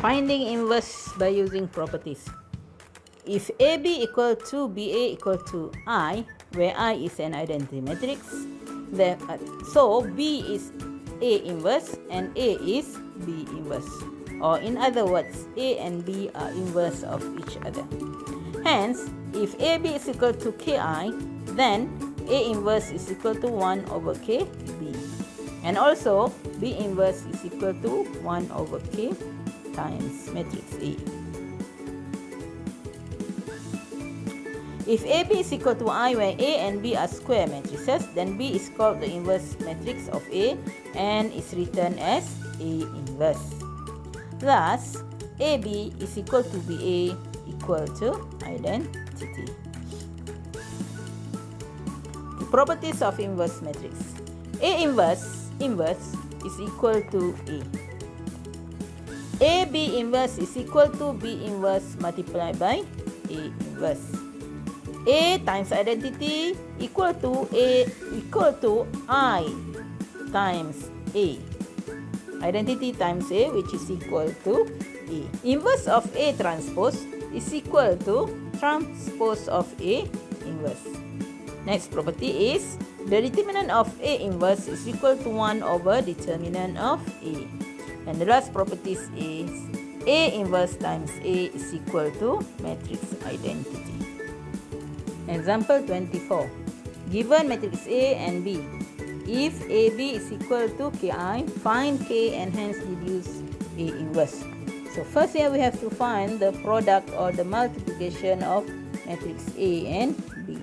Finding inverse by using properties. If AB equal to BA equal to I, where I is an identity matrix, so B is A inverse and A is B inverse. Or in other words, A and B are inverse of each other. Hence, if AB is equal to KI, then A inverse is equal to 1 over KB. And also, B inverse is equal to 1 over K times matrix A. If AB is equal to I where A and B are square matrices, then B is called the inverse matrix of A and is written as A inverse. Thus, AB is equal to BA equal to identity. The properties of inverse matrix. A inverse is equal to A. AB inverse is equal to B inverse multiplied by A inverse. A times identity equal to I times A. Identity times A, which is equal to A. Inverse of A transpose is equal to transpose of A inverse. Next property is the determinant of A inverse is equal to 1 over determinant of A. And the last property is A inverse times A is equal to matrix identity. Example 24. Given matrix A and B, if AB is equal to KI, find K and hence deduce A inverse. So first here we have to find the product or the multiplication of matrix A and B.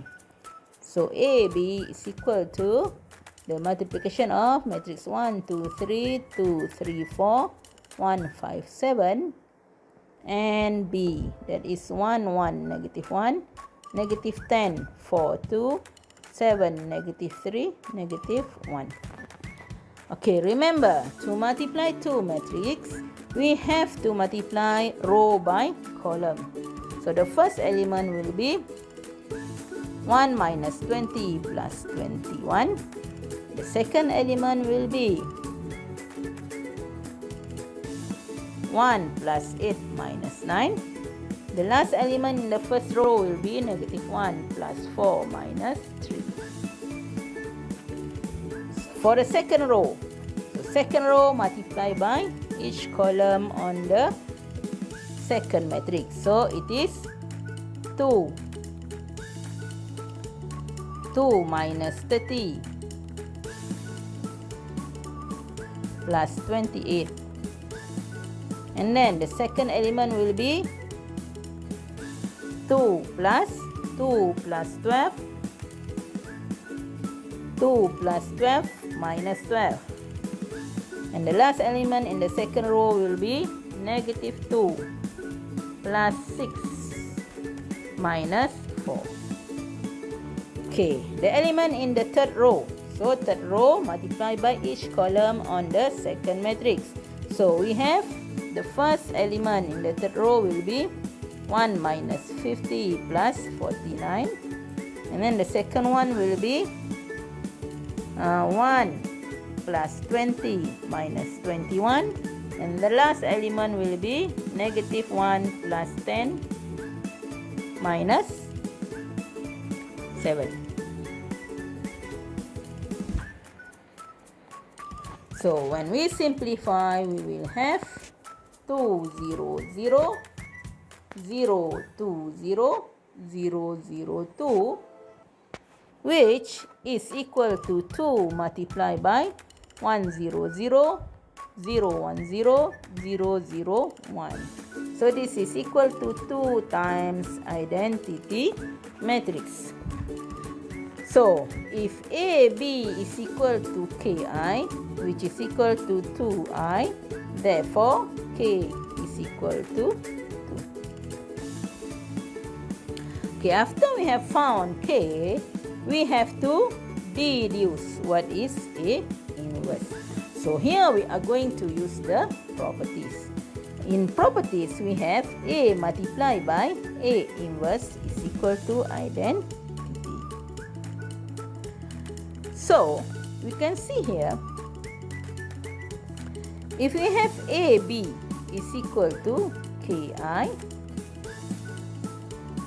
So AB is equal to the multiplication of matrix 1, 2, 3, 2, 3, 4, 1, 5, 7 and B, that is 1, 1, negative 1, negative 10, 4, 2, 7, negative 3, negative 1. Okay, remember, to multiply two matrix, we have to multiply row by column. So the first element will be 1 minus 20 plus 21. The second element will be 1 plus 8 minus 9. The last element in the first row will be negative 1 plus 4 minus 3. For the second row, multiply by each column on the second matrix. So it is 2 minus 30 plus 28. And then the second element will be 2 plus 12, 2 plus 12 minus 12. And the last element in the second row will be negative 2 plus 6 minus 4. Okay, the element in the third row. So third row multiply by each column on the second matrix. So we have the first element in the third row will be 1 minus 50 plus 49. And then the second one will be 1 plus 20 minus 21. And the last element will be negative 1 plus 10 minus 7. So when we simplify, we will have 2, 0, 0, 0, 2, 0, 0, 0, 2, which is equal to 2 multiplied by 1, 0, 0, 0, 1, 0, 0, 0, 1. So this is equal to 2 times identity matrix. So if AB is equal to KI, which is equal to 2I, therefore K is equal to 2. Okay, after we have found K, we have to deduce what is A inverse. So here we are going to use the properties. In properties, we have A multiplied by A inverse is equal to identity. So we can see here, if we have AB is equal to ki.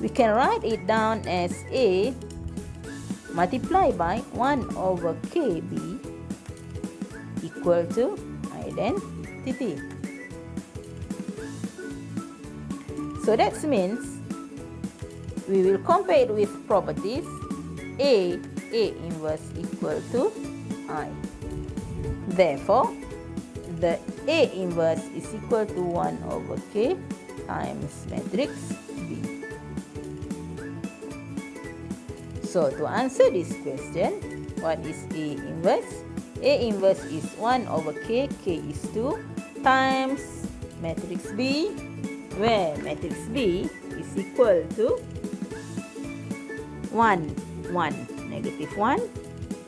We can write it down as a multiplied by 1 over kb equal to identity. So that means we will compare it with properties. A inverse equal to I. Therefore, the A inverse is equal to 1 over K times matrix B. So to answer this question, what is A inverse? A inverse is 1 over K, K is 2, times matrix B, where matrix B is equal to 1, 1, negative 1,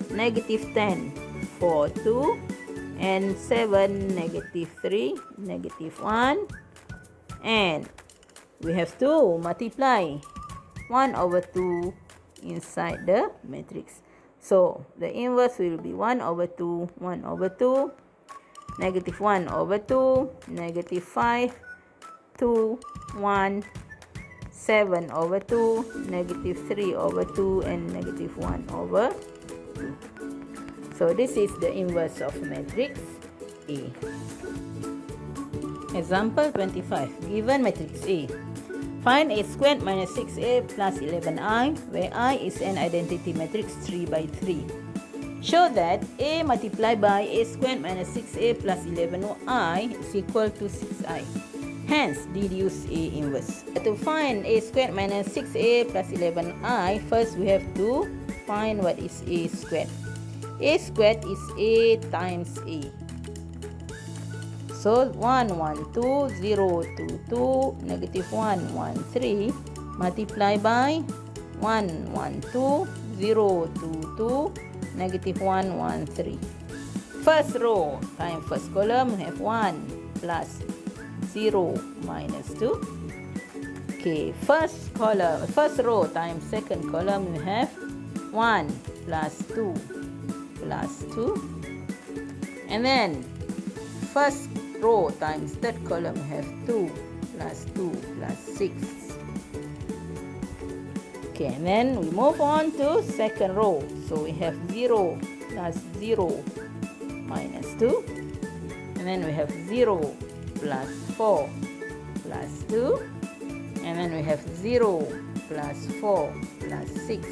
negative 10, 4, 2, and 7, negative 3, negative 1, and we have to multiply 1 over 2 inside the matrix. So the inverse will be 1 over 2, 1 over 2, negative 1 over 2, negative 5, 2, 1, 7 over 2, negative 3 over 2, and negative 1 over 2. So this is the inverse of matrix A. Example 25. Given matrix A, find A squared minus 6A plus 11I, where I is an identity matrix 3 by 3. Show that A multiplied by A squared minus 6A plus 11I is equal to 6I. Hence, deduce A inverse. To find A squared minus 6A plus 11I, first we have to find what is A squared. A squared is A times A. So 1, 1, 2, 0, 2, 2, negative 1, 1, 3, multiply by 1, 1, 2, 0, 2, 2, negative 1, 1, 3. First row times first column, we have 1 plus 0 minus 2. Okay, first row times second column, we have 1 plus 2 plus 2. And then first row times third column, we have 2 plus 2 plus 6. Okay, and then we move on to second row. So we have 0 plus 0 minus 2. And then we have 0 plus 4 plus 2. And then we have 0 plus 4 plus 6.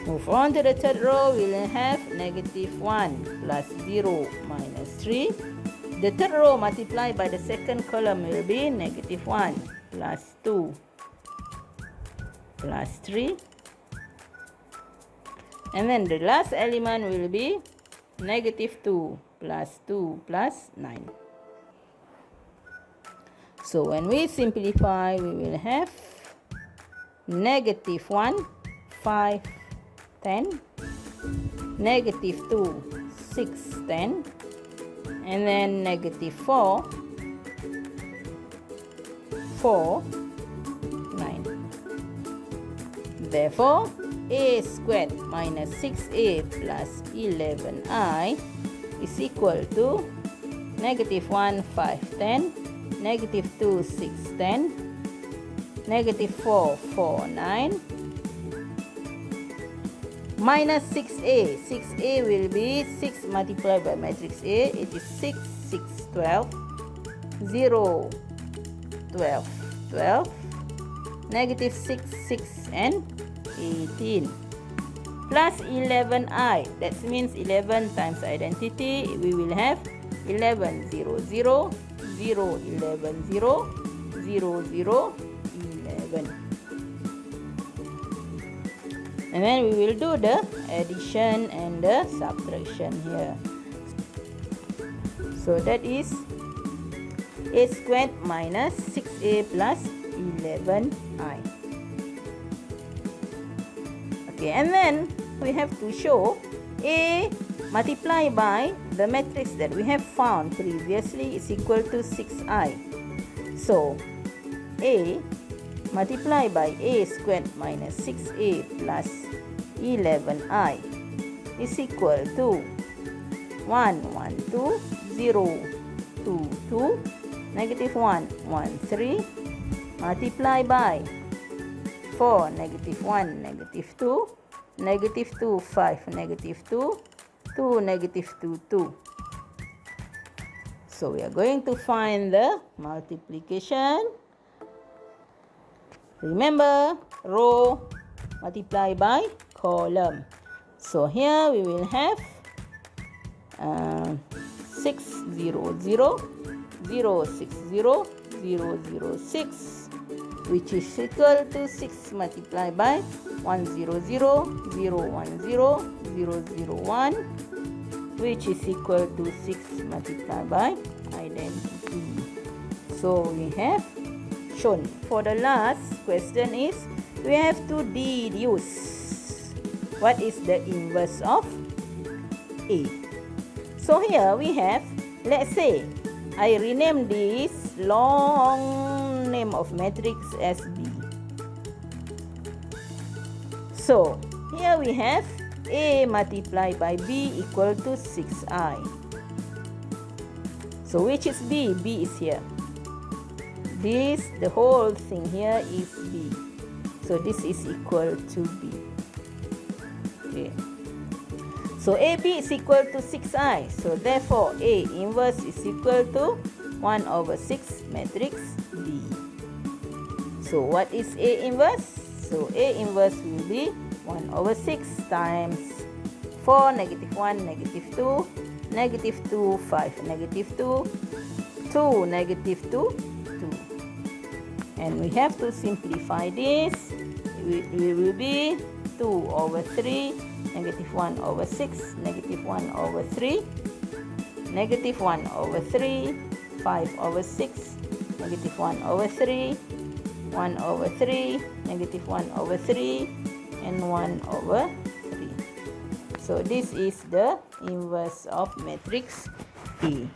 Move on to the third row, we will have negative 1 plus 0 minus 3. The third row multiplied by the second column will be negative 1 plus 2 plus 3. And then the last element will be negative 2 plus 2 plus 9. So when we simplify, we will have negative 1, 5, 10, negative 2, 6, 10, and then negative 4, 4, 9. Therefore, A squared minus 6A plus 11I is equal to negative 1, 5, 10, negative 2, 6, 10, negative 4, 4, 9, minus 6A. 6A will be 6 multiplied by matrix A. It is 6, 6, 12, 0, 12, 12, negative 6, 6, and 18. Plus 11I. That means 11 times identity. We will have 11, 0, 0, 0, 11, 0, 0, 0, 11. And then we will do the addition and the subtraction here. So that is A squared minus 6A plus 11I. Okay, and then we have to show A multiplied by the matrix that we have found previously is equal to 6I. So A multiplied by A squared minus 6A plus 11I is equal to 1, 1, 2, 0, 2, 2, negative 1, 1, 3, multiply by 4, negative 1, negative 2, negative 2, 5, negative 2, 2, negative 2, 2. So we are going to find the multiplication. Remember, row multiply by column. So here we will have 6, 0, 0, 0, 6, 0, 0, 0, 6, which is equal to 6 multiplied by 1, 0, 0, 0, 1, 0, 0, 0, 1, which is equal to 6 multiplied by identity. So we have shown. For the last question is, we have to deduce what is the inverse of A. So here we have, let's say, I rename this long name of matrix as B. So here we have A multiplied by B equal to 6i. So which is B? B is here. This, the whole thing here is B. So this is equal to B. Okay. So AB is equal to 6i. So therefore A inverse is equal to 1 over 6 matrix B. So what is A inverse? So A inverse will be 1 over 6 times 4, negative 1, negative 2, negative 2, 5, negative 2, 2, negative 2, 2. And we have to simplify this. It will be 2 over 3, negative 1 over 6, negative 1 over 3, negative 1 over 3, 5 over 6, negative 1 over 3, 1 over 3, negative 1 over 3, and 1 over 3. So this is the inverse of matrix A.